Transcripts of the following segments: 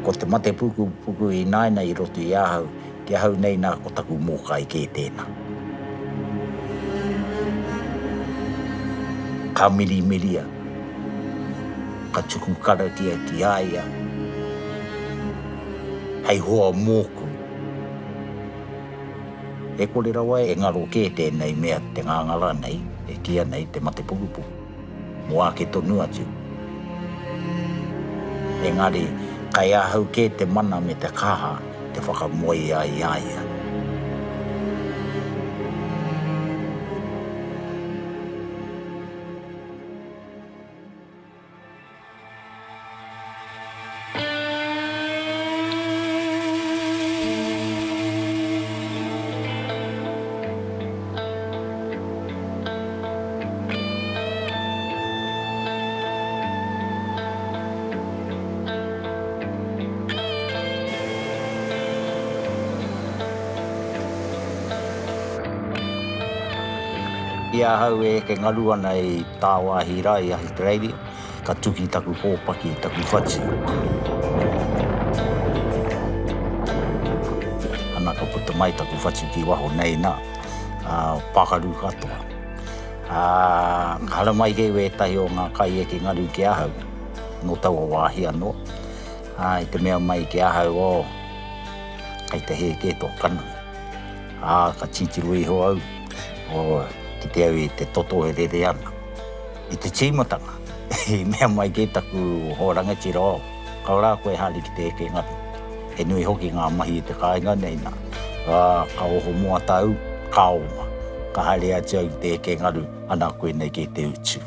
ko te mate puku I naina I roto I ahau, ki ahau nei nā ko taku mōkai kē tēnā. Ka miria, ka tuku karakia ki aia, hei hoa mōku. E kore rawa e ngaro kē tēnei mea te ngangara nei, e kia nei te mate puku. Moa ke tonu atu. Engari, kai ahau kē te mana me te kaha, te whakamoe ai aia. Ia hau e ke ngaru ana I tāwāhi rā I Australia, ka tuki taku hōpaki taku whatu. Ana ka puta mai taku whatu ki waho nei nā, pakaru katoa. Hala mai ke we tahi o ngā kai e ke ngaru ki ahau, no taua wāhi anō. I te mea mai ki ahau o, kai te he ke tō kana. Ka titiru I ho au, o ki te au I te toto e rere ana. I te tīmatanga, I mea mai ke taku ho rangati rō, ka rā koe hali ki te eke ngati. E nui hoki ngā mahi I te kāinga nei nā. Ka oho mua tau, ka oma. Ka hali atu au te eke ngaru, ana koe nei ke te utu.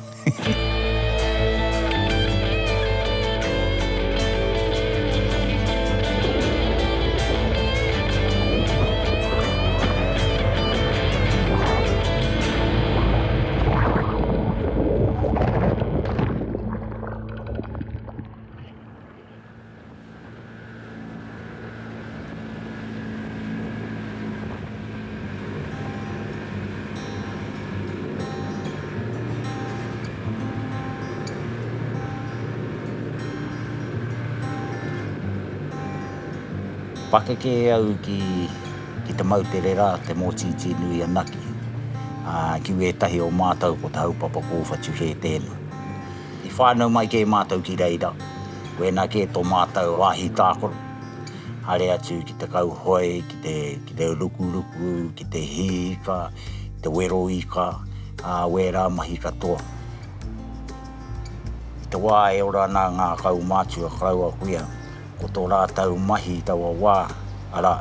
Pakeke au ki te mautere rā, te mōtiti nui anaki. Ki ue tahi o mātau ko te haupapa kōwhatu he tēnā. I whānau mai ke mātau ki reira, koe nā ke tō mātau wāhi tākoro. Hare atu ki te kauhoi, ki te rukuruku, ki te hika, ki te wero ika, wera mahi katoa. I te wā e ora nā ngā kau mātua kraua kuia, ko tō rātau mahi taua wā, ara,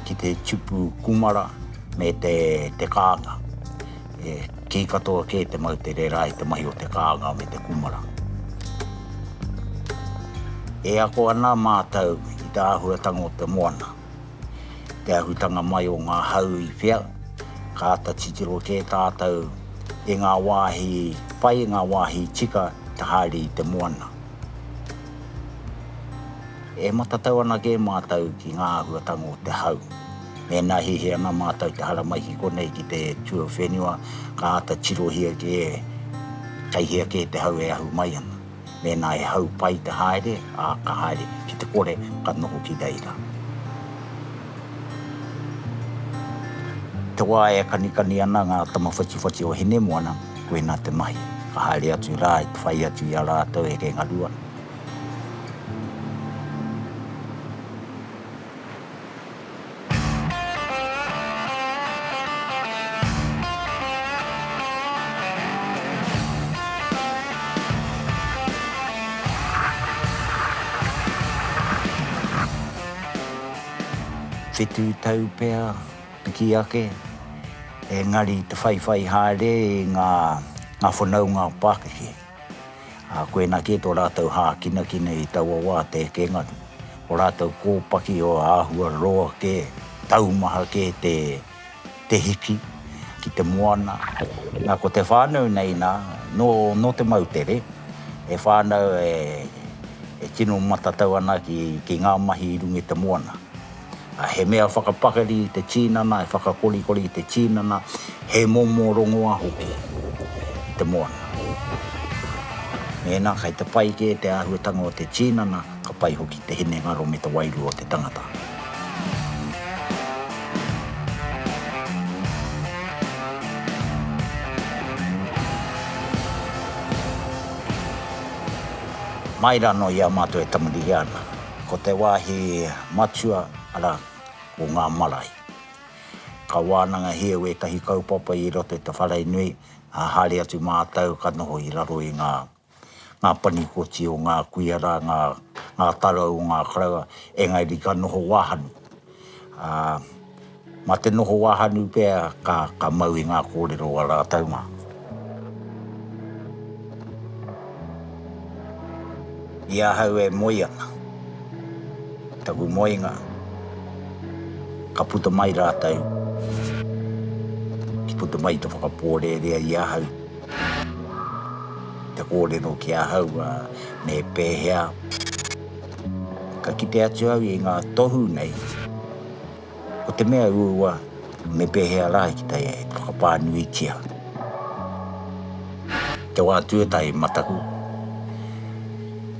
ki te tupu kumara me te kānga. Ki katoa ke te mautere rai te mahi o te kānga me te kumara. E ako ana mātau I te āhuatanga o te moana. Te āhutanga mai o ngā hau I whia, ka ata titiro ke tātou e ngā wāhi pai, ngā wāhi tika te haere I te moana. E matatau ana ke mātau ki ngā āhuatanga o te hau. Me nā hihi ana mātau te hara mai ki konei ki te tua whenua, ka ata tirohia ke kaihia ke te hau e ahu mai ana. Me nā e hau pai te haere, ka haere ki te kore ka noho ki reira. Te wā e kanikani ana ngā tamawhatiwhati o hine moana, koe nā te mahi. Ka haere atu rā, I te whai atu I a rātou e ke ngarua. Whetu tau pēr ki ake, ngari te whaiwhai haere ngā whanau ngā Pākeke. Koe nā ke tō rātou hākina I taua wā te ke ngari. O rātou kōpaki o āhua roa ke, taumaha ke te hiki, ki te moana. Nā ko te whānau nei nā, no te mautere, e whānau e tino matatau ana ki ngā mahi I rungi te moana. He mea whakapakari I te tīnana, he whakakorikori I te tīnana, he momo rongoa hoki I te moana. Mēnā, kai te pai ke te āhuatanga o te tīnana, ka pai hoki te hene ngaro me te wairu o te tangata. Mai rano ia mātou e tamuri ana. Ko te wāhi matua ara o ngā marae. Ka wānanga hea we tahi kaupapa i roto i te wharai nui, a hare atu mātou ka noho i raro i ngā panikoti o ngā kuiara, ngā tarau o ngā karaua, engari ka noho wāhanu. Ma te noho wāhanu pēr ka mau i ngā kōrero a rātau mā. Ia hau e moi ana. Taku moinga. Ka puta mai rātau. Ki puta mai te whakapōre rea ia hau. Te kōrero ki a hau me pēhea. Ka kite atu au i ngā tohu nei. O te mea ua me pēhea rā ki tai e whakapānui tia. Te wā tuatai mataku.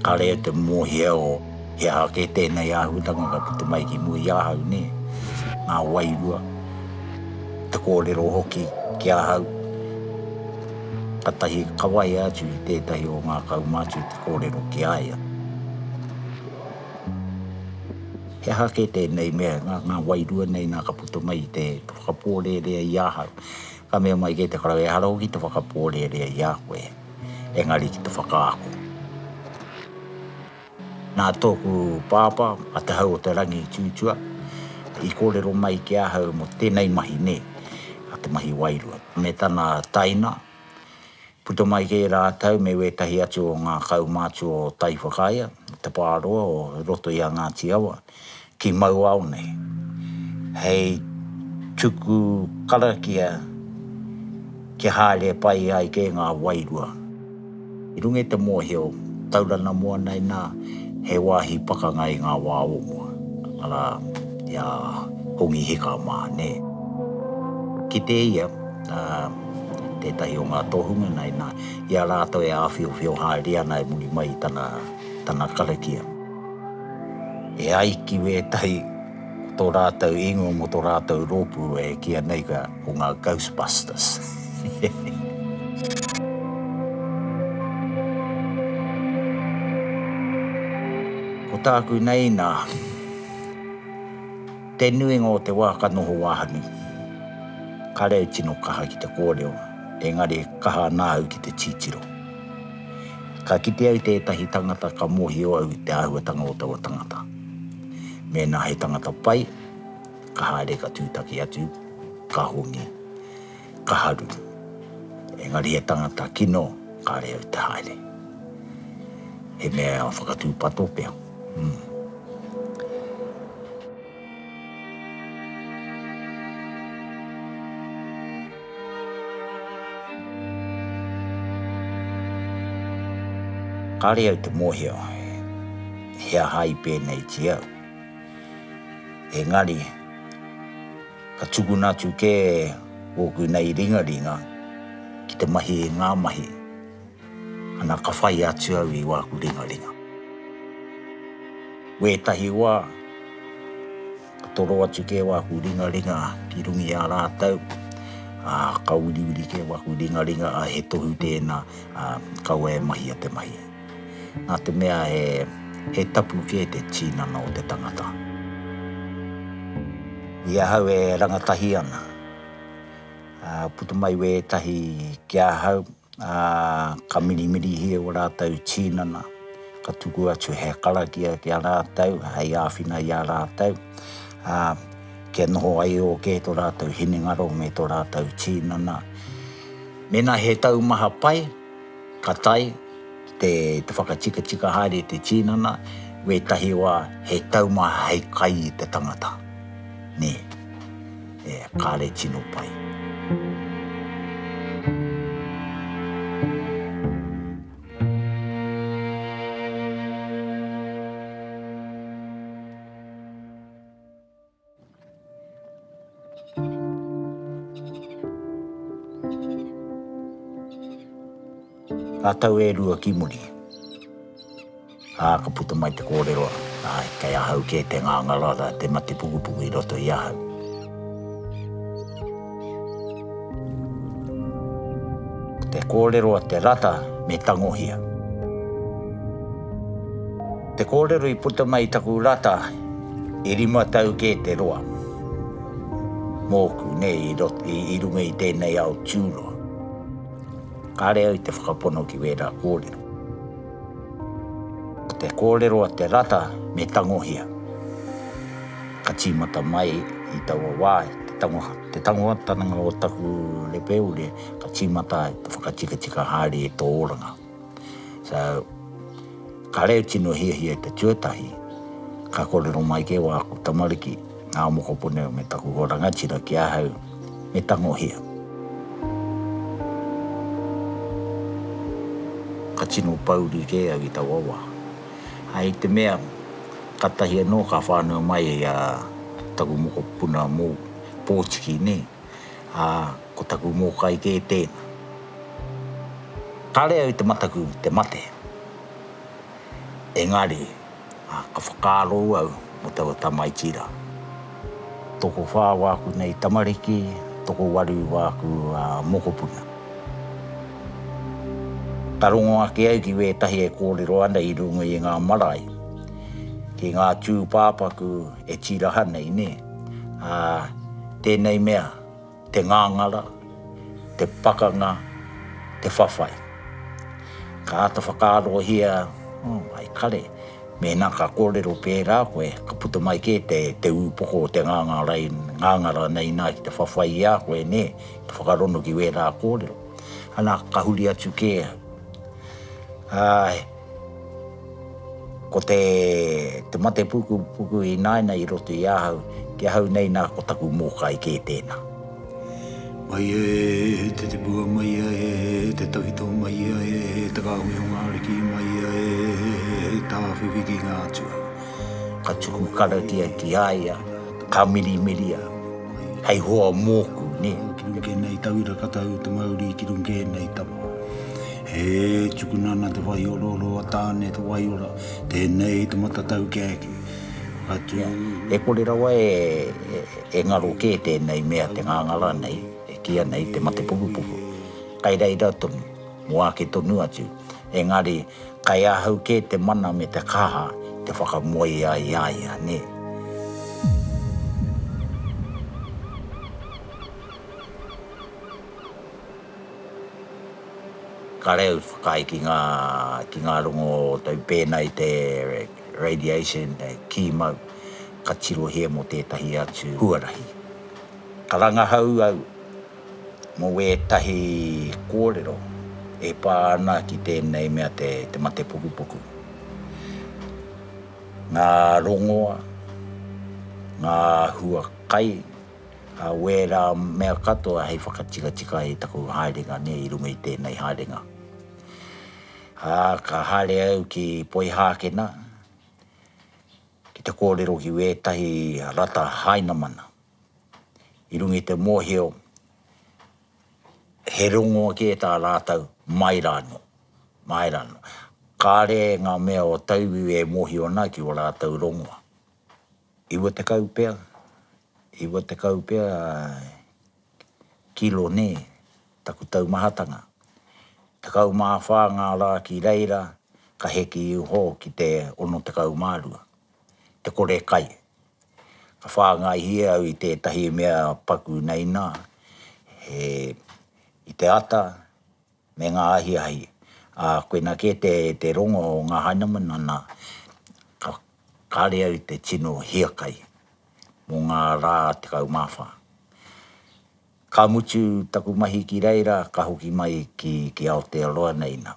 Ka rea te mōhia o he hake tēnei āhutanga ka puta mai ki mui āhau ne. Ngā wairua. Te kōrero hoki ki āhau. Ka tahi kawai atu i tētahi o ngā kaumātu te kōrero ki aia. He hake tēnei mea, ngā wairua nei nā ka puta mai te whakapōre rea i āhau. Ka mea mai ke te karau e haro ki te whakapōre rea i ākoe. Engari ki te whakaako. Nā tōku pāpā, a te hau o te rangi tūtua, i kōrero mai ki āhau mo tēnei mahi ne, a te mahi wairua. Me tāna taina, puta mai ke rātau me wetahi atu o ngā kaumātu o Tai Whakaia, te pāroa o roto i a Ngāti Awa, ki mau au nei. Hei tuku karakia ki haere pai ai ke ngā wairua. I rungi te mōhio, taurana mua nei nā, he wāhi pakanga i ngā wā o mua. Ara, ia hongi hika mā, ne. Ki te ia, tētahi o ngā tohunga nei nā, ia rātou e āwhiowhio haere ana e muri mai tana karakia. E aiki we tahi tō rātou ingo mo tō rātou rōpu e kia nei ka o ngā Ghostbusters. Ko tāku nei nā, te nuinga o te wā ka noho wāhanu. Ka reo tino kaha ki te kōreo, engari kaha nāu ki te titiro. Ka kite au tētahi tangata ka mōhio au te āhuatanga o taua tangata. Me nā he tangata pai, ka haere ka tūtaki atu, ka hongi, ka haru. Engari he tangata kino, ka reo te haere. He mea whakatūpato pēr. Ka reo te mōhio, hea hai pēnei ti au. Engari, ka tukunatu ke oku nei ringa, ki te mahi e ngā mahi, ana ka whai atu au i wāku ringa. Wētahi wā, ka toro atu ke wāku ringa ki rungi a rātau, ka uri ke wāku ringa a he tohu tēnā, kau e mahi a te mahi. Nā te mea he tapu ke te tīnana o te tangata. Ia hau e rangatahi ana. Puta mai we tahi kia hau, ka mirimiri hia o rātau tīnana, ka tuku atu he karakia ki a rātau, hei āwhina i a rātau, kia noho ai o ke tō rātau hinengaro me tō rātau tīnana. Mena he taumaha pai, ka tai, te whakatika haere te tīnana, we tahi wā he taumaha hei kai i te tangata. Ne, kāre tino pai. Ka tau e rua ki muri. ka puta mai te kōrero. Kai ahau ke te ngangara te mate pukupuku I roto I ahau. Te kōrero a te rata me tangohia. Te kōrero I puta mai taku rata I rima tau ke te roa. Mōku nei I runga I tēnei au tūroa. Kāre au I te whakapono ki wērā kōrero. Te kōrero a te rata me tangohia. Ka tīmata mai I taua wāi, te tangoatananga o taku le peure, ka tīmata te whakatika hāri E tō oranga. So, ka reo tino hia te tuatahi, ka kōrero mai ke wā ku tamariki, ngā mokopone me taku horangatira ki ahau, me tangohia. Ka tino pauri ke au I taua wā. Ai te mea, ka tahi anō ka whānau mai taku moko puna mō pōtiki ne, ko taku mō kai ke tēnā. Kāre au te mataku te mate. Engari, ka whakāro au mo taua tamaitira. Toko whā wāku nei tamariki, toko waru wāku moko puna. Ka rongo ake au ki wētahi E kōrero ana I runga I ngā marae. Ki ngā tū pāpaku E tiraha nei ne. Tēnei mea, te ngāngara, te pakanga, te whawhai. Ka ata whakāroa hia, ai kare, mena ka kōrero pērā koe, ka puta mai ke te upoko o te ngāngara nei nā ki te whawhai I a koe ne, te whakarono ki wērā kōrero. Ana ka huri atu ke Ai, ko te mate puku I naina I roto I ahau, ki ahau nei nā ko taku mōkai ke tēnā. Mai te bua mai te tawhito mai te kāhui o ngāriki mai tā whiwiki ngā tua. Ka tuku kara ki aia, ka miri hei hoa mōku ne. Kirunke nei tauira katau te mauri kirunke nei tamo. He tukunana te waiororo a tāne te waiora, tēnei te matatau kēki. E kore rawa e ngaro ke tēnei mea te ngāngara nei, e kia nei te mate pukupuku. Kai reira tonu, mua ke tonu atu. Engari, kai ahau ke te mana me te kaha, te whakamoe ai ne. Ka reo whakai ki ngā rongo tau pēnei te radiation, ki mau, ka tiro hea mo tētahi atu huarahi. Ka rangahau au, mo wētahi kōrero, e pā ana ki tēnei mea te mate pukupuku. Ngā rongoa, ngā huakai, wērā mea katoa hei whakatika I taku haerenga ne I runga I tēnei haerenga. Ka haere au ki poi hākena, ki te kōrero ki wētahi rata hainamana. I runga I te mōheo, he rongoa ki tā rātau mairano. Kāre ngā mea o tauwi e mōheo nā ki o rātau rongoa. Iwa te kaupea kilo ne, taku tau mahatanga. Te kau mawha ngā rā ki reira, ka heki I ho ki te ono te kau mārua. Te kore kai. Ka whāngai hia au I tētahi mea paku nei nā. I te ata, me ngā ahi. Koe nā ke te rongo o ngā hainamana nā, ka kāre au te tino hiakai. Mō ngā rā te kau mawha. Ka mutu taku mahi ki reira, ka hoki mai ki Aotearoa nei nā.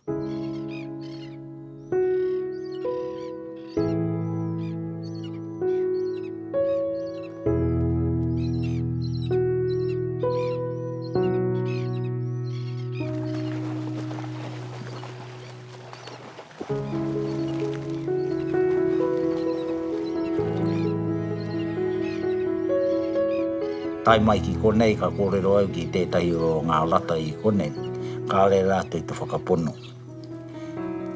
Tai mai ki konei ka kōrero au ki tētahi o ngā rata I konei, ka re rātou te whakapono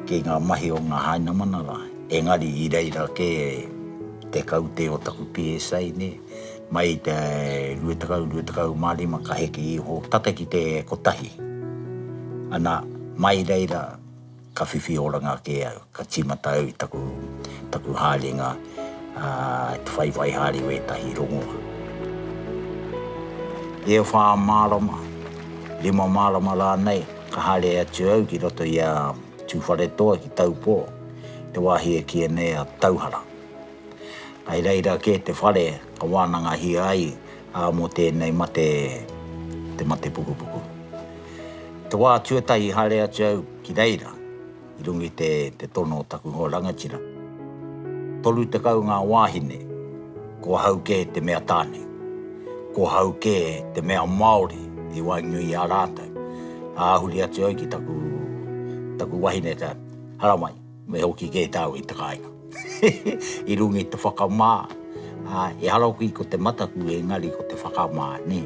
ki ngā mahi o ngā hainamana rai. engari I reira ke te kaute o taku PSA ne, mai te ruetakau mārima ka heke I ho tate ki te kotahi. Ana mai reira ka whiwhi oranga ke au, ka timata au I taku hālinga te whaiwai hāri wētahi rongoa. E wha mārama, 5 mārama rā nei, ka hāre atu au ki roto I a tūwhare toa ki taupō, te wāhi e kia nei a tauhara. Ai reira ke te whare, ka wānanga hi ai, mo tēnei te mate pukupuku. Te wā tuatahi hāre atu au ki reira, I rungi te tono taku ho rangatira. Tolu te kau ngā wāhine, ko hau ke te mea tāne, ko hau ke te mea Māori, I wainui a rātou. Āhuri atu au ki taku wahine te haramai, me hoki ke tāu I te kāinga. I rungi te whakamā, e harauki ko te mataku e ngari ko te whakamā, ne.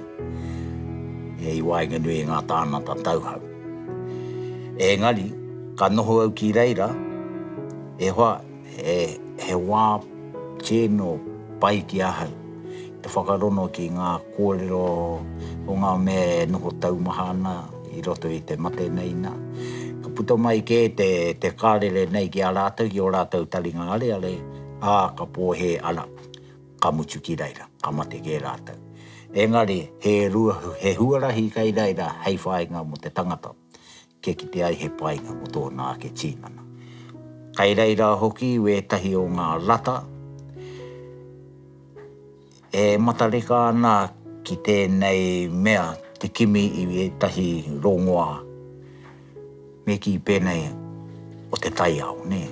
E I wainga nui ngā tānata tauhau. E ngari, ka noho au ki reira, e hoa, he wā tēno pai ki ahau. Te whakarono ki ngā kōrero o ngā me noho taumahana I roto I te mate nei nā. Ka puta mai ke te kārere nei ki a rātou, ki o rātou taringa ale, ka pōhe ana, ka mutu ki reira, ka mate ke rātou. Engari, he huarahi kai reira hei whainga mo te tangata, ke ki te ai he painga mo tōna ke tīnana. Kai reira hoki, wētahi o ngā lata, e matareka ana ki tēnei mea te kimi I tahi rongoa me ki pēnei o te tai au, ne.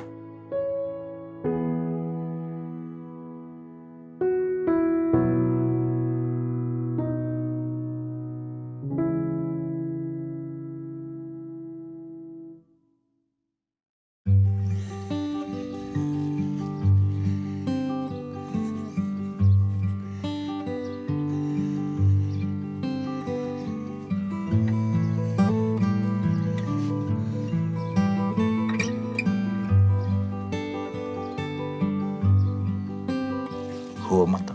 Hua mata,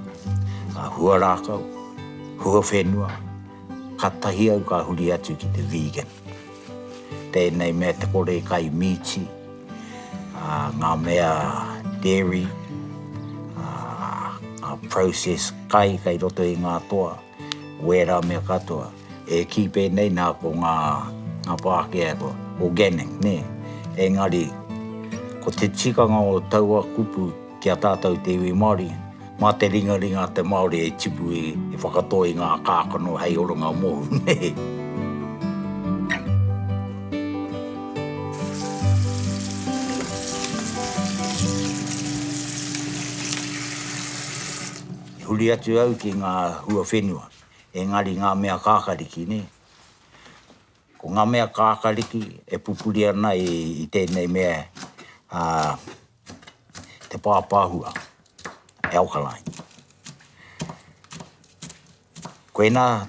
hua rākau, hua whenua, ka tahi au ka huri atu ki te vegan. Tēnei mea te kore kai miti, ngā mea dairy, process kai roto I ngā toa, wera mea katoa, e ki pēnei nā ko ngā pākea ko organic, ne. Engari, ko te tikanga o taua kupu ki a tātou te iwi Māori, mā te ringa te Māori e tipu e whakatoi ngā kākano hei oronga mohu, ne. Huri atu au ki ngā hua whenua, engari ngā mea kākariki, ne. Ko ngā mea kākariki e pupuri ana I tēnei mea te pāpāhua, alkaline. Koena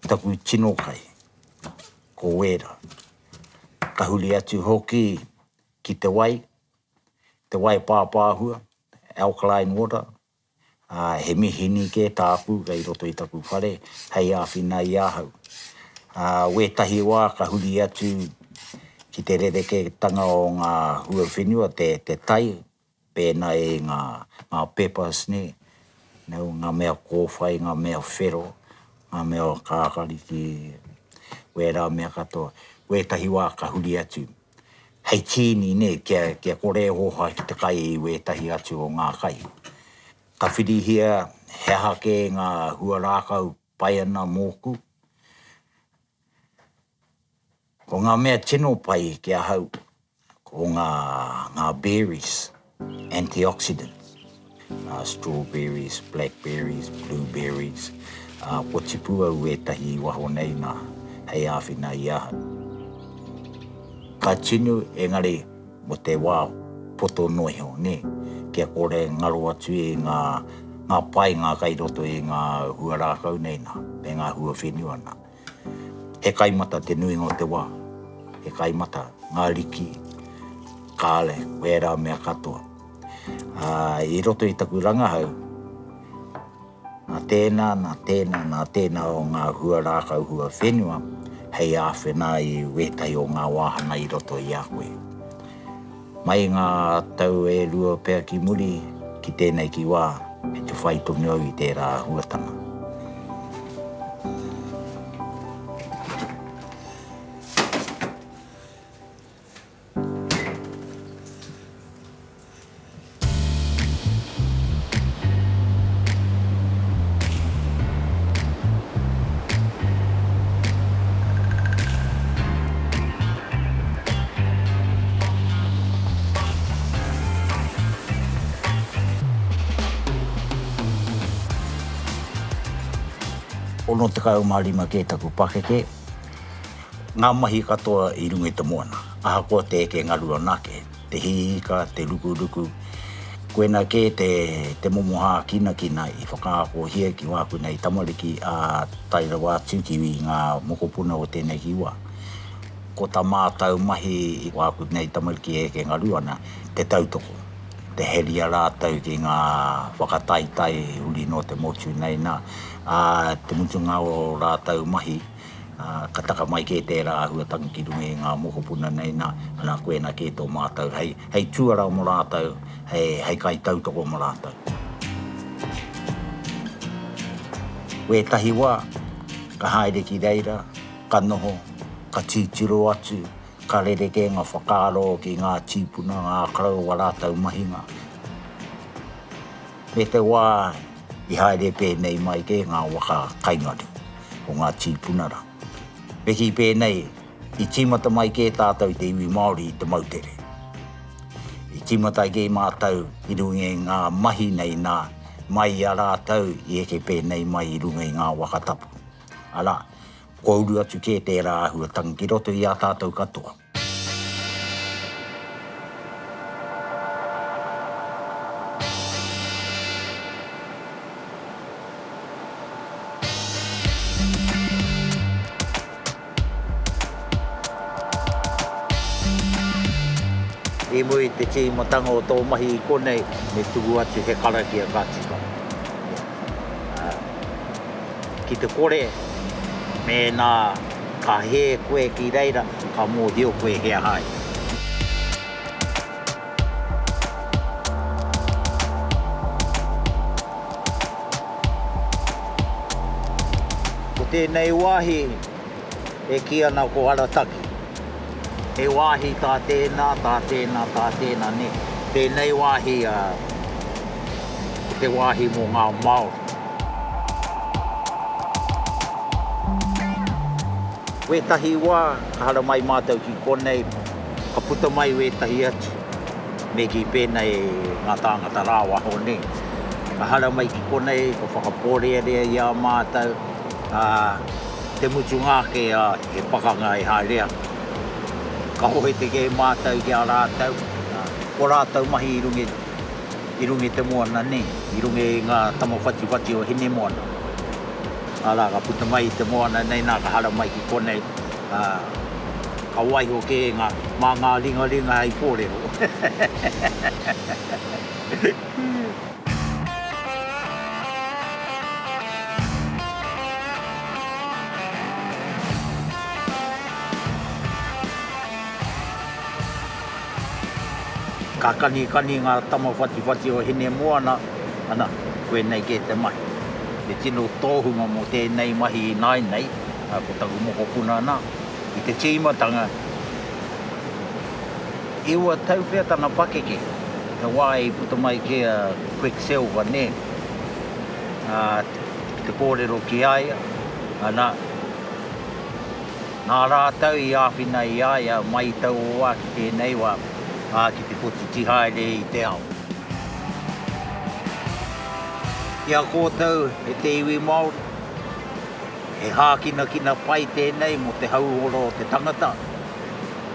taku tino kai, ko wera. Ka huri atu hoki ki te wai pāpāhua, alkaline water, he mihini ke tāpu kai roto I taku whare, hei āwhina I ahau. Wētahi wā ka huri atu ki te rereke tanga o ngā hua whenua, te tai, pēna e ngā peppers, ne. Nau ngā mea kōwhai, ngā mea whero, ngā mea kākariki, wera mea katoa. Wētahi wā ka huri atu. Hei tīni, ne, kia kore hoha ki te kai I wētahi atu o ngā kai. Ka whirihia he hake ngā hua rākau pai ana mōku. Ko ngā mea tino pai ki a hau, ko ngā berries, antioxidants, strawberries, blackberries, blueberries, ko tipu au wētahi waho nei nā hei āwhina I aha. Ka tinu engari mo te wā poto noho, ne, kia kore ngaro atu e ngā pai ngā kai roto e ngā hua rākau nei nā, e ngā hua whenua nā. He kaimata te nuinga o te wā, he kaimata ngā riki, kāle, wera mea katoa. I roto I taku rangahau, nā tēnā o ngā hua rākau hua whenua, hei a whenā I wētai o ngā wāhana I roto I a koe. Mai ngā tau e rua pēr ki muri, ki tēnei ki wā, e te whai tongi au I tērā huatana. Ono te kau marima ke taku pakeke, ngā mahi katoa I runga I te moana. Aha koa te eke ngarua nake, te hihika, te rukuruku. Koena ke te momoha kina I whakaako ki wāku nei tamariki a taira wātu ki ngā mokopuna o tēnei hiwa. Ko tā mātau mahi I wāku nei tamariki eke ngaruana, te tautoko. Te heria rātau ki ngā whakataitai uri no te motu nei nā. Te mutunga o rātau mahi, ka taka mai ke tērā huatanga ki runga I ngā mokopuna nei nā, ana koena ke tō mātau, hei tuarau mo rātau, hei kai tautoko mo rātau. We tahi wā, ka haere ki reira, ka noho, ka tūturo atu, ka rereke ngā whakaaro ki ngā tīpuna, ngā karau wa rātau mahinga. Me te wā, I haere pēnei mai ke ngā waka kaingaru o ngā tīpunara. Peki pēnei, I tīmata mai ke tātou te iwi Māori I te mautere. I tīmata ke mātou I runga I ngā mahi nei nā, mai a rātau I eke pēnei mai I runga I ngā wakatapu. Ala, kouru atu ke tērā huatanga ki roto I a tātou katoa. E mui te tīmatanga o tō mahi I konei, me tuku atu he karaki a kātika. Ki te kore, me nā ka he koe ki reira, ka mōhio koe hea hai. Ko tēnei wāhi, e ki ana ko Arataki. He wāhi tā tēnā ne. Tēnei wāhi, te wāhi mō ngā Māori. Wētahi wā, ka hara mai mātou ki konei, ka puta mai wētahi atu. Me ki pēnei ngā tāngata rāwaho ne. Ka hara mai ki konei, ka whakaporearea I a mātou. Te mutu ngāke he pakanga I hārea. Ka hohe te ke mātou ki a rātau. O rātau mahi I rungi te moana ne. I rungi ngā tamawhati o hine moana. Ala ka puta mai te moana nei nā ka hara mai ki konei. Ka waiho ke ngā ngā ringa hei pōrero. Ka kani ngā tamawhati o hine moana, ana, koe nei ke te mai. Te tino tōhunga mo tēnei mahi I nai nei, ko taku mokopuna nā. I te tīmatanga, I ua taupea tana pakeke, te wā I puta mai ke Quicksilver ne. Te kōrero ki aia, ana, nā rātau I āwhina I aia, mai tau o wā ki tēnei wā, ki te poti tihaere I te ao. Ia kōtau e te iwi Māori, he hākina pai tēnei mo te hauhoro o te tangata.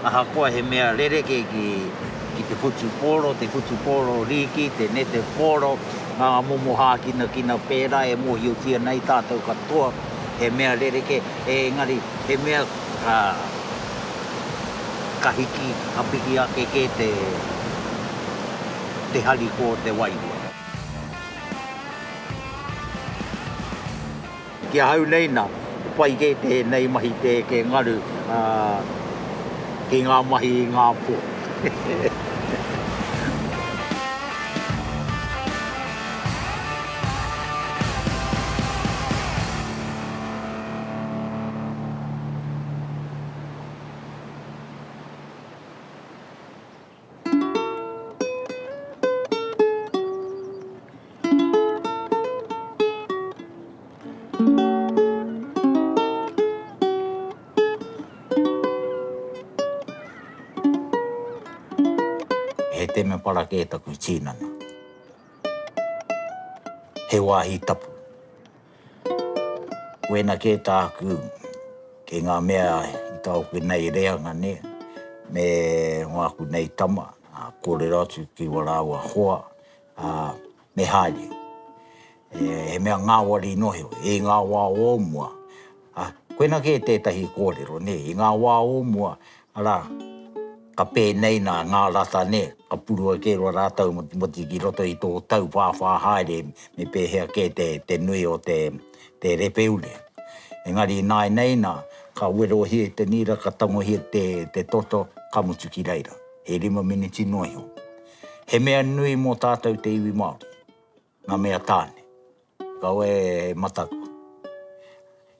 Aha koa he mea rereke ki te putu pōro riki, te nete pōro, ngā momo hākina pērā e mohiotia nei tātou katoa. He mea rereke, engari, he mea kahiki hapiki ake ke te hali ko te wairua. Kia hau nei nā, pai ke te nei mahi te ke ngaru ki ngā mahi i ngā pō. He te me para ke taku tīnana. He wāhi tapu. Wena ke tāku ke ngā mea i tāuku nei reanga ne, me ngāku nei tama, kore ratu ki waraua hoa, me haere. He mea ngā wari noheo, e ngā wā ōmua. Koena ke tētahi kōrero ne, i ngā wā ōmua, ara, ka pēnei nā ngā rata ne, ka purua ke roa rātau moti ki roto i tō tau pāwhā haere me pēhea ke te nui o te repeule. Engari nāi nei nā, ka wero hie te nira, ka tango hie te toto, ka mutu ki reira. He 5 miniti noho. He mea nui mō tātou te iwi Māori, ngā mea tāne. Kau e mataku.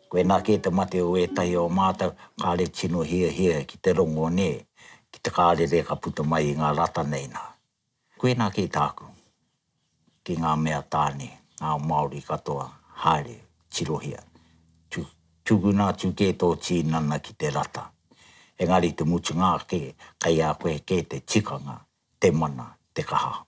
Koe nā ke te mate o e tahi o mātou, ka re tino hia ki te rongo ne, ki te kārere ka puta mai i ngā rata nei nā. Koe nā ke tāku, ki ngā mea tāne, ngā Māori katoa, haere, tirohia. Tūguna tūke tō tīnana ki te rata. Engari te mutu ngā ke, kai a koe ke te tikanga, te mana, te kaha.